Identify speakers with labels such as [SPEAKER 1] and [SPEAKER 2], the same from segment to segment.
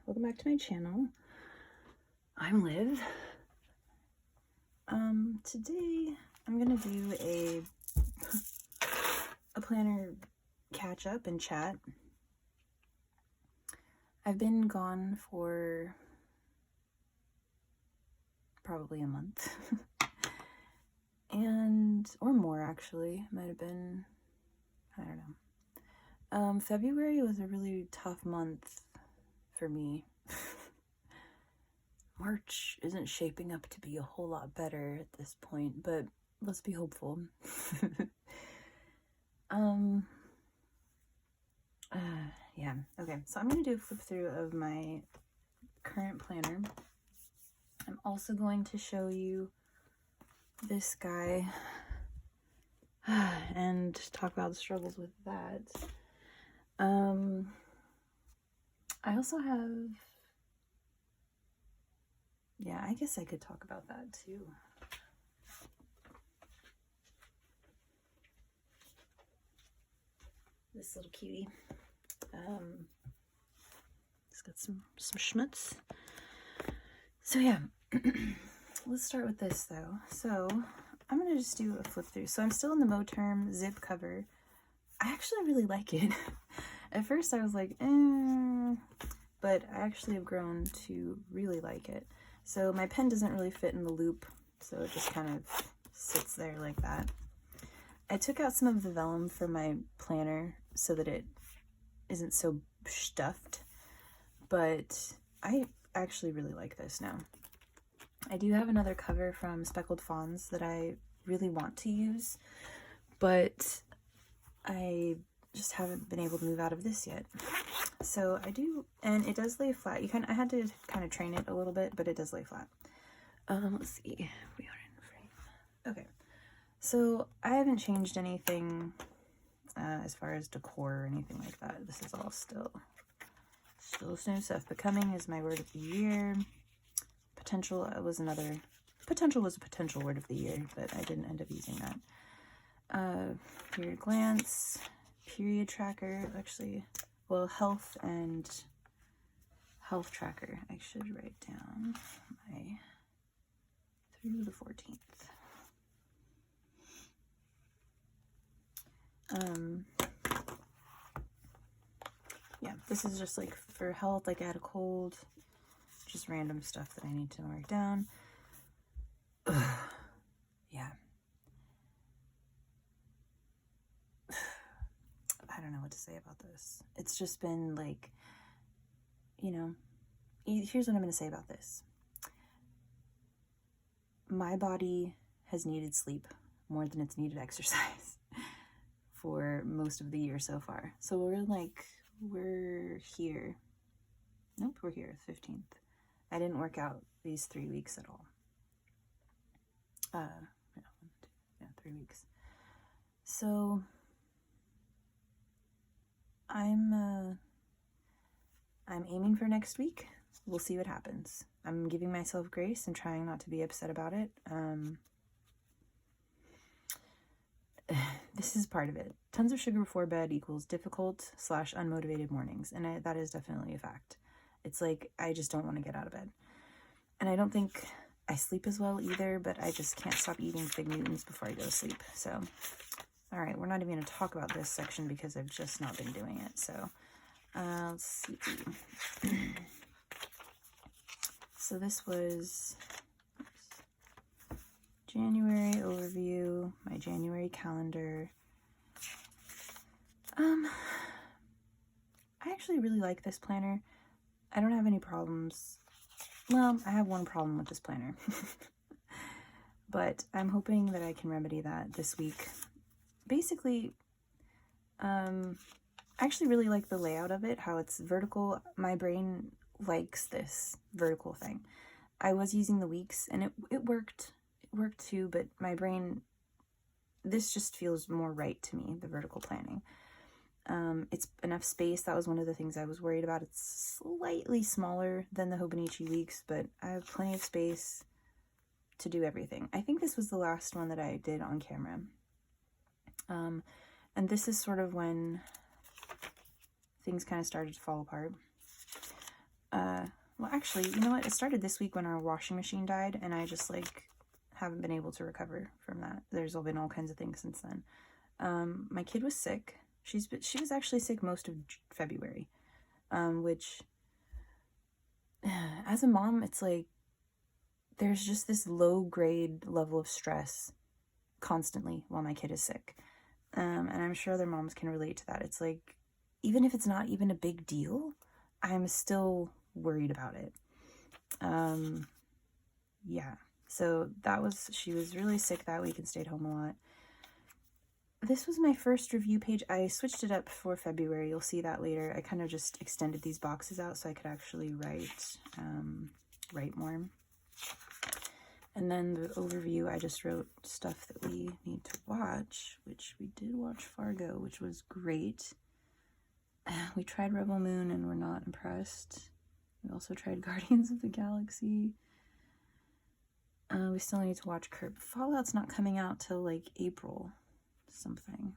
[SPEAKER 1] welcome back to my channel. I'm Liv. Today I'm gonna do a planner catch up and chat. I've been gone for probably a month or more actually. Might have been, I don't know. February was a really tough month for me. March isn't shaping up to be a whole lot better at this point, but let's be hopeful. Yeah, okay, so I'm going to do a flip through of my current planner. I'm also going to show you this guy and talk about the struggles with that. I also have, yeah, I guess I could talk about that too. This little cutie. It's got some schmutz. So yeah, let's start with this though. So I'm gonna just do a flip through. So I'm still in the moterm zip cover. I actually really like it. At first I was like, but I actually have grown to really like it. So my pen doesn't really fit in the loop, so it just kind of sits there like that. I took out some of the vellum from my planner so that it isn't so stuffed, but I actually really like this now. I do have another cover from Speckled Fawns that I really want to use, but I just haven't been able to move out of this yet. So I do, and it does lay flat. I had to kind of train it a little bit, but it does lay flat. Let's see, we are in frame. Okay, so I haven't changed anything as far as decor or anything like that. This is all still the same stuff. Becoming is my word of the year. Potential was a potential word of the year, but I didn't end up using that. Period glance, period tracker, actually, well, health tracker. I should write down my through the 14th. Yeah, this is just like for health, like I had a cold, just random stuff that I need to mark down. Yeah. I don't know what to say about this. It's just been like, you know, here's what I'm going to say about this. My body has needed sleep more than it's needed exercise for most of the year so far. So we're here. Nope, we're here, 15th. I didn't work out these 3 weeks at all. 3 weeks. So I'm aiming for next week. We'll see what happens. I'm giving myself grace and trying not to be upset about it. This is part of it. Tons of sugar before bed equals difficult / unmotivated mornings, and that is definitely a fact. It's like I just don't want to get out of bed, and I don't think I sleep as well either, but I just can't stop eating Fig Newtons before I go to sleep. So all right, we're not even going to talk about this section because I've just not been doing it. So let's see. So this was January overview, my January calendar. I actually really like this planner. I don't have any problems. Well, I have one problem with this planner. But I'm hoping that I can remedy that this week. Basically, I actually really like the layout of it, how it's vertical. My brain likes this vertical thing. I was using the weeks and it worked. It worked too, but my brain, this just feels more right to me, the vertical planning. It's enough space. That was one of the things I was worried about. It's slightly smaller than the Hobonichi weeks, but I have plenty of space to do everything. I think this was the last one that I did on camera. And this is sort of when things kind of started to fall apart. Well, actually, you know what? It started this week when our washing machine died, and I just, like, haven't been able to recover from that. There's been all kinds of things since then. My kid was sick. She was actually sick most of February, which, as a mom, it's like, there's just this low-grade level of stress constantly while my kid is sick. And I'm sure other moms can relate to that. It's like, even if it's not even a big deal, I'm still worried about it. Yeah. So she was really sick that week and stayed home a lot. This was my first review page. I switched it up for February. You'll see that later. I kind of just extended these boxes out so I could actually write more. And then the overview, I just wrote stuff that we need to watch, which we did watch Fargo, which was great. We tried Rebel Moon and we're not impressed. We also tried Guardians of the Galaxy. We still need to watch Curb. Fallout's not coming out till like April something.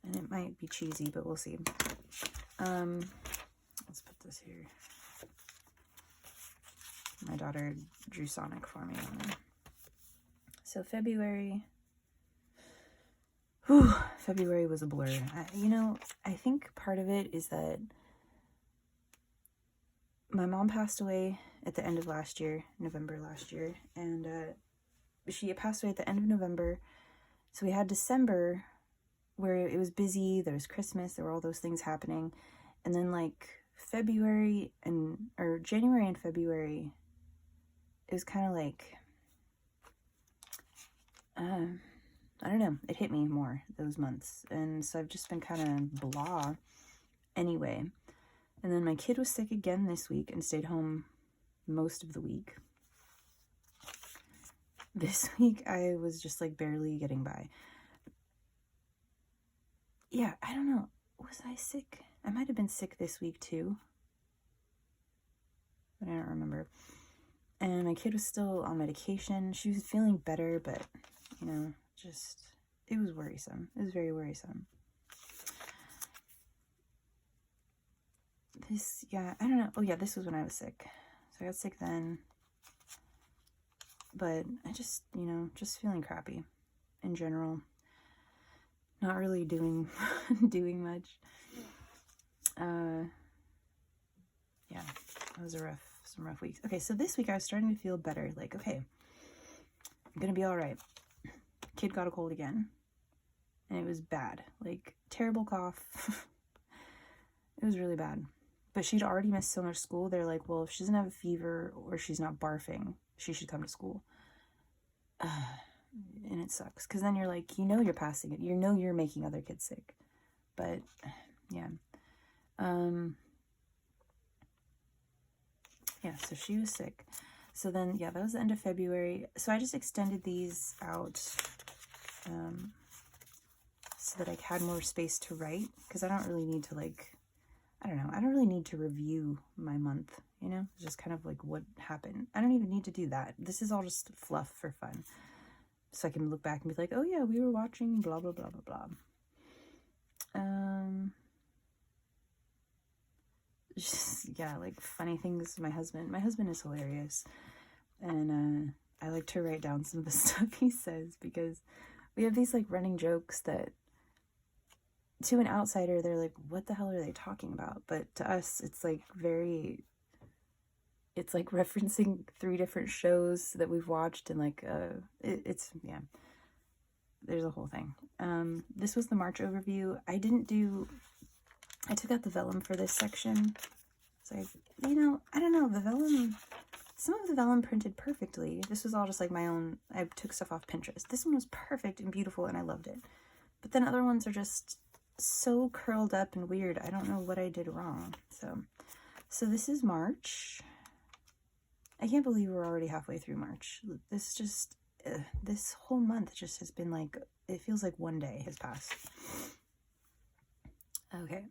[SPEAKER 1] And it might be cheesy, but we'll see. Let's put this here. My daughter drew Sonic for me. So February was a blur. I think part of it is that my mom passed away at the end of last year, November last year, and she passed away at the end of November. So we had December where it was busy, there was Christmas, there were all those things happening. And then like January and February, it was kind of like, I don't know, it hit me more those months. And so I've just been kind of blah anyway. And then my kid was sick again this week and stayed home most of the week. This week I was just like barely getting by. Yeah, I don't know. Was I sick? I might have been sick this week too. But I don't remember. And my kid was still on medication. She was feeling better, but, it was worrisome. It was very worrisome. I don't know. Oh, yeah, this was when I was sick. So I got sick then. But I just feeling crappy in general. Not really doing much. Yeah, that was some rough weeks. Okay, so this week I was starting to feel better. Like, okay, I'm gonna be all right. Kid got a cold again, and it was bad. Like, terrible cough. It was really bad. But she'd already missed so much school. They're like, well, if she doesn't have a fever or she's not barfing, she should come to school. And it sucks, because then you're like, you're passing it. You're making other kids sick. But, yeah. Yeah, so she was sick. So then, yeah, that was the end of February. So I just extended these out so that I had more space to write, because I don't really need to, I don't really need to review my month, It's just kind of like what happened. I don't even need to do that. This is all just fluff for fun. So I can look back and be like, oh yeah, we were watching blah, blah, blah, blah, blah. Yeah, like funny things. My husband is hilarious. And I like to write down some of the stuff he says, because we have these like running jokes that to an outsider, they're like, what the hell are they talking about? But to us, it's like referencing 3 different shows that we've watched, and like, there's a whole thing. This was the March overview. I took out the vellum for this section. So I don't know, some of the vellum printed perfectly. This was all just like my own, I took stuff off Pinterest. This one was perfect and beautiful and I loved it. But then other ones are just so curled up and weird. I don't know what I did wrong. So this is March. I can't believe we're already halfway through March. This whole month just has been like, it feels like one day has passed. Okay.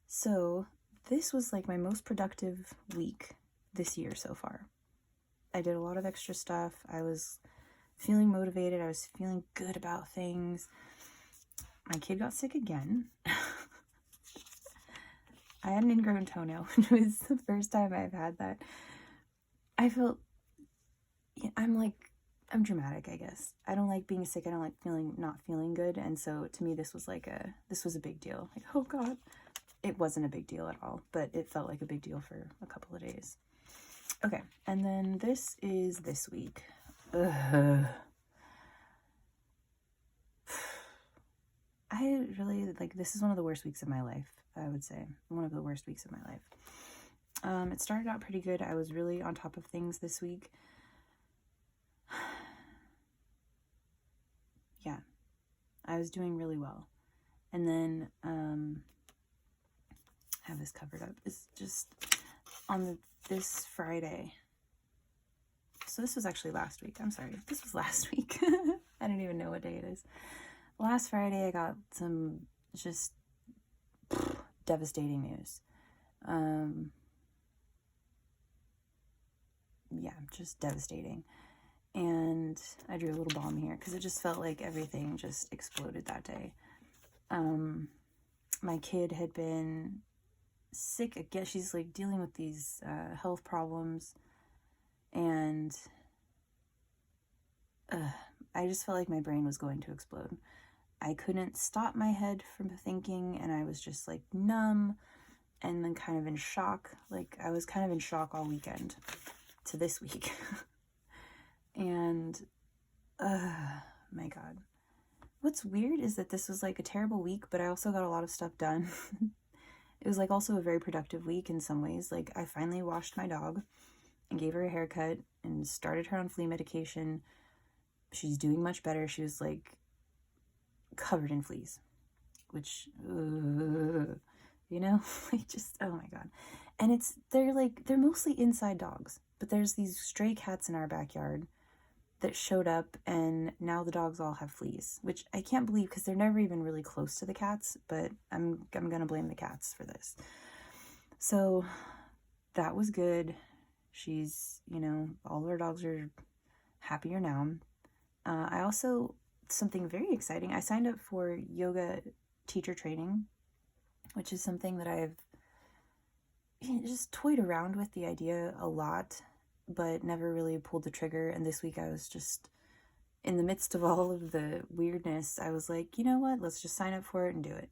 [SPEAKER 1] So this was like my most productive week this year so far. I did a lot of extra stuff. I was feeling motivated. I was feeling good about things. My kid got sick again. I had an ingrown toenail. It was the first time I've had that. I felt, I'm dramatic, I guess. I don't like being sick. I don't like not feeling good. And so to me, this was a big deal. Like, oh God. It wasn't a big deal at all, but it felt like a big deal for a couple of days. Okay, and then this is this week. Ugh. I really, this is one of the worst weeks of my life, I would say. One of the worst weeks of my life. It started out pretty good. I was really on top of things this week. Yeah, I was doing really well. And then, have this covered up. It's just on this Friday. So this was actually last week. I'm sorry. This was last week. I don't even know what day it is. Last Friday, I got some just devastating news. Yeah, just devastating. And I drew a little bomb here because it just felt like everything just exploded that day. My kid had been sick again. She's dealing with these health problems, and I just felt like my brain was going to explode. I couldn't stop my head from thinking, and I was just numb and then kind of in shock. I was kind of in shock all weekend to this week. And my God, what's weird is that this was a terrible week, but I also got a lot of stuff done. It was also a very productive week in some ways. I finally washed my dog and gave her a haircut and started her on flea medication. She's doing much better. She was covered in fleas, which, just, oh my God. And they're mostly inside dogs, but there's these stray cats in our backyard that showed up, and now the dogs all have fleas, which I can't believe because they're never even really close to the cats, but I'm gonna blame the cats for this. So that was good. She's, all of our dogs are happier now. I also, something very exciting, I signed up for yoga teacher training, which is something that I've just toyed around with the idea a lot, but never really pulled the trigger. And this week I was just in the midst of all of the weirdness. I was like, you know what, let's just sign up for it and do it.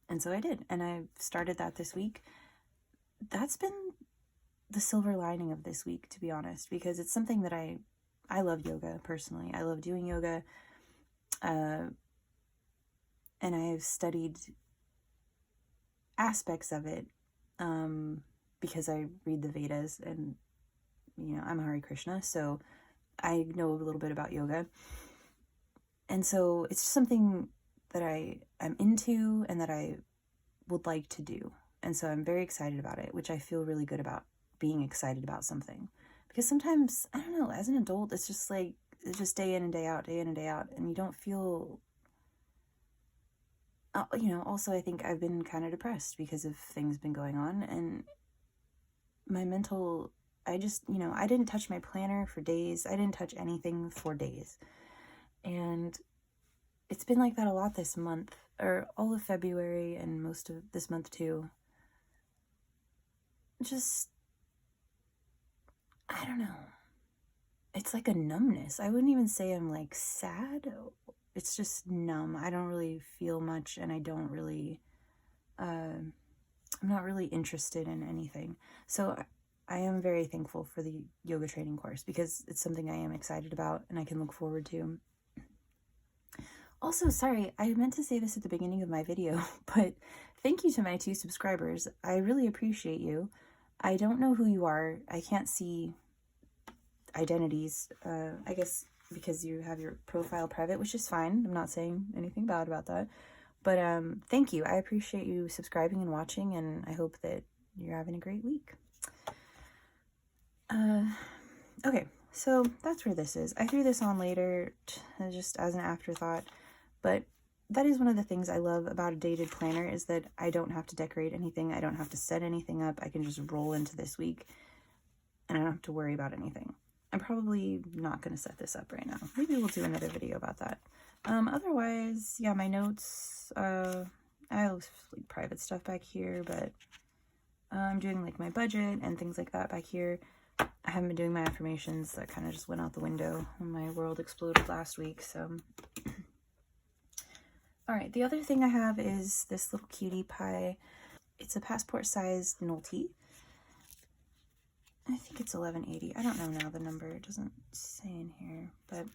[SPEAKER 1] And so I did, and I started that this week. That's been the silver lining of this week, to be honest, because it's something that I love yoga personally. I love doing yoga, and I've studied aspects of it because I read the Vedas, and I'm Hare Krishna, so I know a little bit about yoga. And so it's just something that I'm into and that I would like to do. And so I'm very excited about it, which I feel really good about being excited about something. Because sometimes, I don't know, as an adult, it's just it's just day in and day out, and you don't feel, also I think I've been kind of depressed because of things been going on, and my mental, I just, I didn't touch my planner for days. I didn't touch anything for days. And it's been like that a lot this month, or all of February and most of this month too. Just, I don't know. It's like a numbness. I wouldn't even say I'm sad. It's just numb. I don't really feel much, and I don't really, I'm not really interested in anything. So I am very thankful for the yoga training course because it's something I am excited about and I can look forward to. Also, sorry, I meant to say this at the beginning of my video, but thank you to my 2 subscribers. I really appreciate you. I don't know who you are. I can't see identities, I guess because you have your profile private, which is fine. I'm not saying anything bad about that. But thank you. I appreciate you subscribing and watching, and I hope that you're having a great week. Okay, so that's where this is. I threw this on later just as an afterthought, but that is one of the things I love about a dated planner is that I don't have to decorate anything. I don't have to set anything up. I can just roll into this week, and I don't have to worry about anything. I'm probably not going to set this up right now. Maybe we'll do another video about that. Otherwise, yeah, my notes, I have private stuff back here, but I'm doing like my budget and things like that back here. I haven't been doing my affirmations. That kind of just went out the window when my world exploded last week, so. Alright, the other thing I have is this little cutie pie. It's a passport-sized Nolty. I think it's 1180. I don't know now the number. It doesn't say in here, but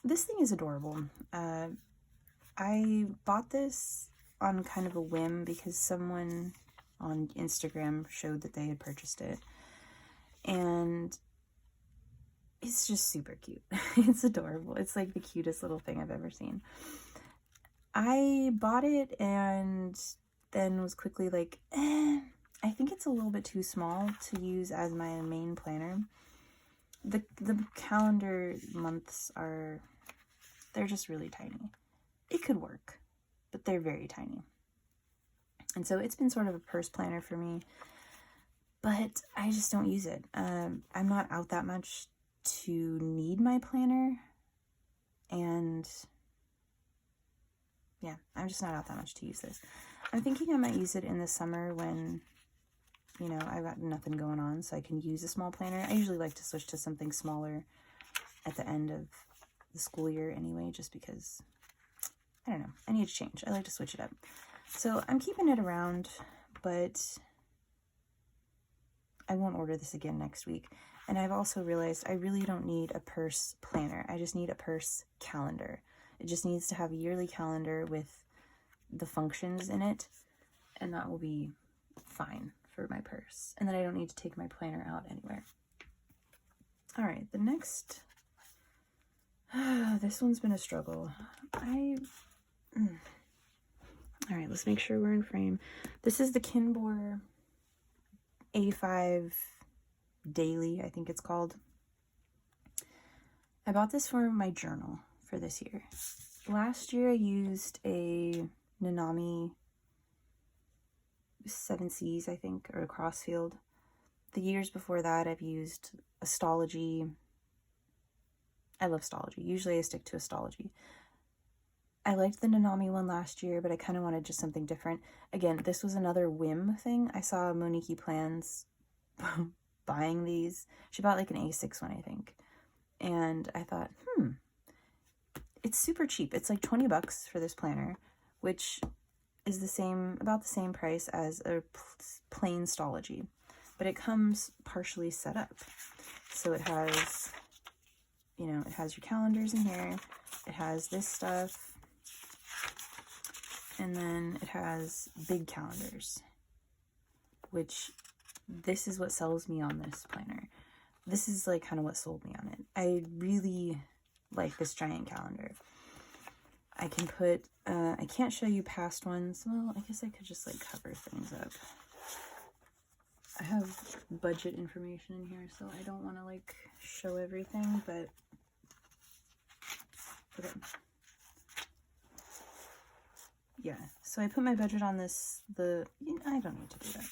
[SPEAKER 1] this thing is adorable. I bought this on kind of a whim because someone on Instagram showed that they had purchased it. And it's just super cute. It's adorable. It's like the cutest little thing I've ever seen. I bought it and then was quickly like, I think it's a little bit too small to use as my main planner. The calendar months are, they're just really tiny. It could work, but they're very tiny. And so it's been sort of a purse planner for me, but I just don't use it. I'm not out that much to need my planner, and yeah, I'm just not out that much to use this. I'm thinking I might use it in the summer when, you know, I've got nothing going on, so I can use a small planner. I usually like to switch to something smaller at the end of the school year anyway, just because, I don't know, I need to change. I like to switch it up. So I'm keeping it around, but I won't order this again next week. And I've also realized I really don't need a purse planner. I just need a purse calendar. It just needs to have a yearly calendar with the functions in it, and that will be fine for my purse. And then I don't need to take my planner out anywhere. All right, the next, this one's been a struggle. All right, let's make sure we're in frame. This is the Kinbor A5 Daily, I think it's called. I bought this for my journal for this year. Last year I used a Nanami 7Cs, I think, or a Crossfield. The years before that I've used Astrology. I love Astrology. Usually I stick to Astrology. I liked the Nanami one last year, but I kind of wanted just something different. Again, this was another whim thing. I saw Monique Plans buying these. She bought like an A6 one, I think. And I thought, it's super cheap. It's like 20 bucks for this planner, which is about the same price as a plain Astrology. But it comes partially set up. So it has, you know, it has your calendars in here. It has this stuff. And then it has big calendars, which this is what sells me on this planner. This is like kind of what sold me on it. I really like this giant calendar. I can put, I can't show you past ones. Well, I guess I could just like cover things up. I have budget information in here, so I don't want to like show everything, but okay. Yeah, so I put my budget on this, I don't need to do that.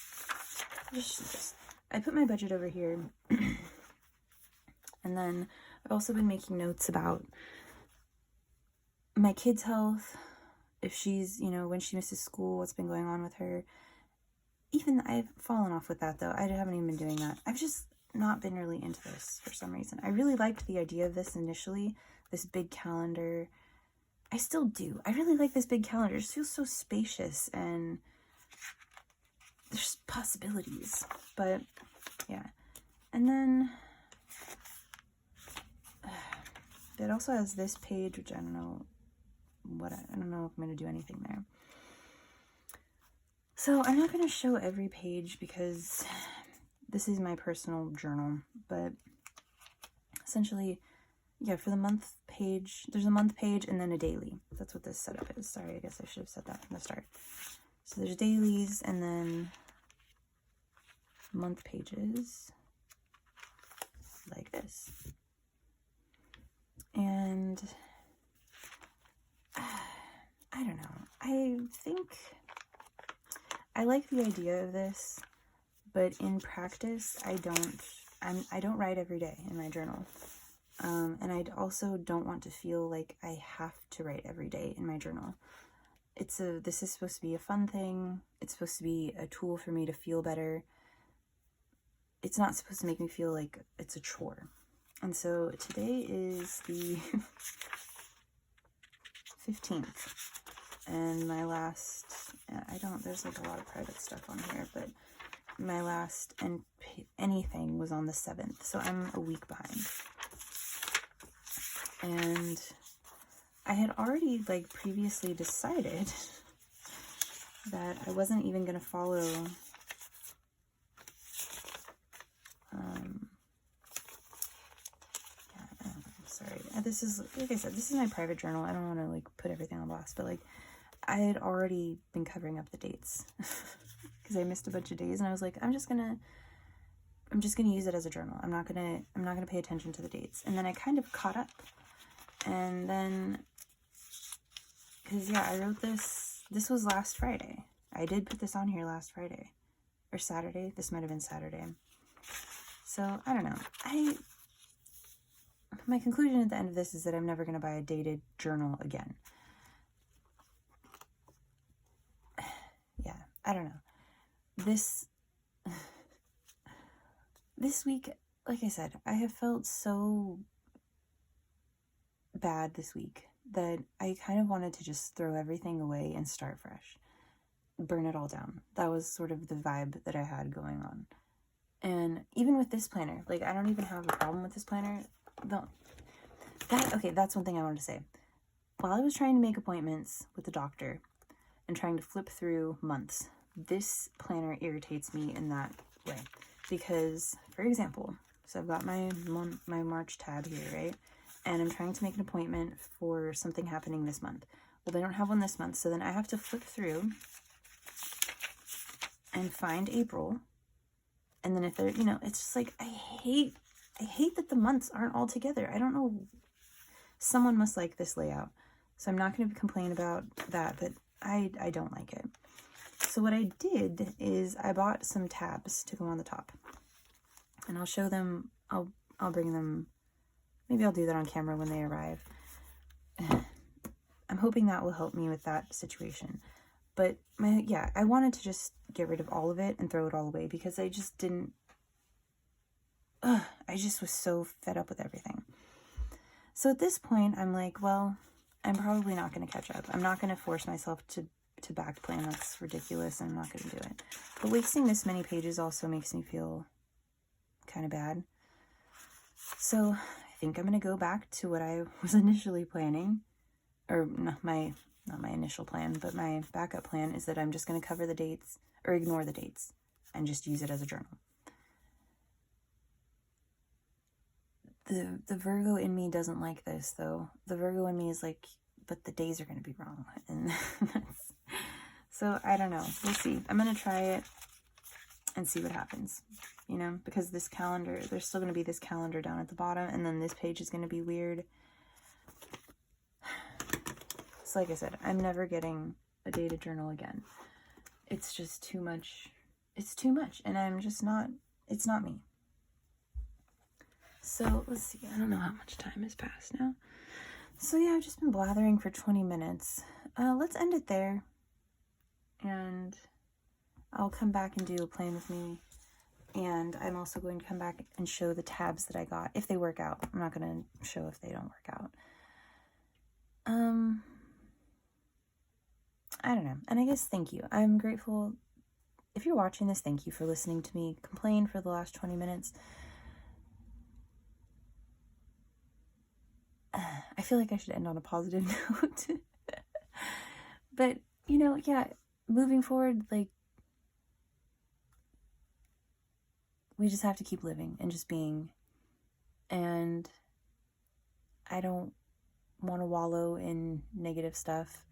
[SPEAKER 1] Just, I put my budget over here. And then I've also been making notes about my kid's health, if she's, you know, when she misses school, what's been going on with her. Even I've fallen off with that though. I haven't even been doing that. I've just not been really into this for some reason. I really liked the idea of this initially, this big calendar. I still do. I really like this big calendar. It just feels so spacious and there's possibilities. But yeah. And then it also has this page, which I don't know what I don't know if I'm going to do anything there. So I'm not going to show every page because this is my personal journal, but essentially, yeah, for the month page, there's a month page and then a daily. That's what this setup is. Sorry, I guess I should have said that from the start. So there's dailies and then month pages like this. And I don't know. I think I like the idea of this, but in practice, I don't write every day in my journal. And I also don't want to feel like I have to write every day in my journal. this is supposed to be a fun thing. It's supposed to be a tool for me to feel better. It's not supposed to make me feel like it's a chore. And so today is the 15th. And my last, there's like a lot of private stuff on here, but my last anything was on the 7th. So I'm a week behind. And I had already like previously decided that I wasn't even going to follow sorry, this is, like I said, this is my private journal. I don't want to like put everything on blast, but like I had already been covering up the dates because I missed a bunch of days, and I was like, I'm just gonna use it as a journal. I'm not gonna pay attention to the dates. And then I kind of caught up, and then because yeah, I wrote this was last Friday. I did put this on here last Friday or Saturday. This might have been Saturday. So I don't know. My conclusion at the end of this is that I'm never going to buy a dated journal again. Yeah, I don't know. This week, like I said, I have felt so bad this week that I kind of wanted to just throw everything away and start fresh. Burn it all down. That was sort of the vibe that I had going on. And even with this planner, like I don't even have a problem with this planner. Okay, that's one thing I wanted to say. While I was trying to make appointments with the doctor and trying to flip through months, this planner irritates me in that way. Because, for example, so I've got my March tab here, right? And I'm trying to make an appointment for something happening this month. Well, they don't have one this month, so then I have to flip through and find April. And then if they're, it's just like, I hate that the months aren't all together. I don't know. Someone must like this layout. So I'm not going to complain about that, but I don't like it. So what I did is I bought some tabs to go on the top. And I'll show them, I'll bring them, maybe I'll do that on camera when they arrive. I'm hoping that will help me with that situation. But I wanted to just get rid of all of it and throw it all away because I just didn't, I just was so fed up with everything. So at this point, I'm like, well, I'm probably not going to catch up. I'm not going to force myself to back plan. That's ridiculous. I'm not going to do it. But wasting this many pages also makes me feel kind of bad. So I think I'm going to go back to what I was initially planning. Or not my initial plan, but my backup plan is that I'm just going to cover the dates or ignore the dates and just use it as a journal. The Virgo in me doesn't like this, though. The Virgo in me is like, but the days are going to be wrong. And so I don't know. We'll see. I'm going to try it and see what happens, because this calendar, there's still going to be this calendar down at the bottom, and then this page is going to be weird. So like I said, I'm never getting a dated journal again. It's just too much. It's too much, and I'm just not, it's not me. So let's see, I don't know how much time has passed now. So yeah, I've just been blathering for 20 minutes. Let's end it there. And I'll come back and do a plan with me. And I'm also going to come back and show the tabs that I got, if they work out. I'm not going to show if they don't work out. I don't know. And I guess thank you. I'm grateful. If you're watching this, thank you for listening to me complain for the last 20 minutes. I feel like I should end on a positive note. But, moving forward, like, we just have to keep living and just being. And I don't want to wallow in negative stuff.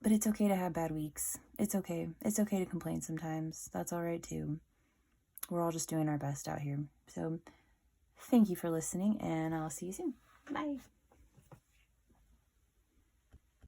[SPEAKER 1] But it's okay to have bad weeks. It's okay. It's okay to complain sometimes. That's all right, too. We're all just doing our best out here. So, thank you for listening, and I'll see you soon. Bye.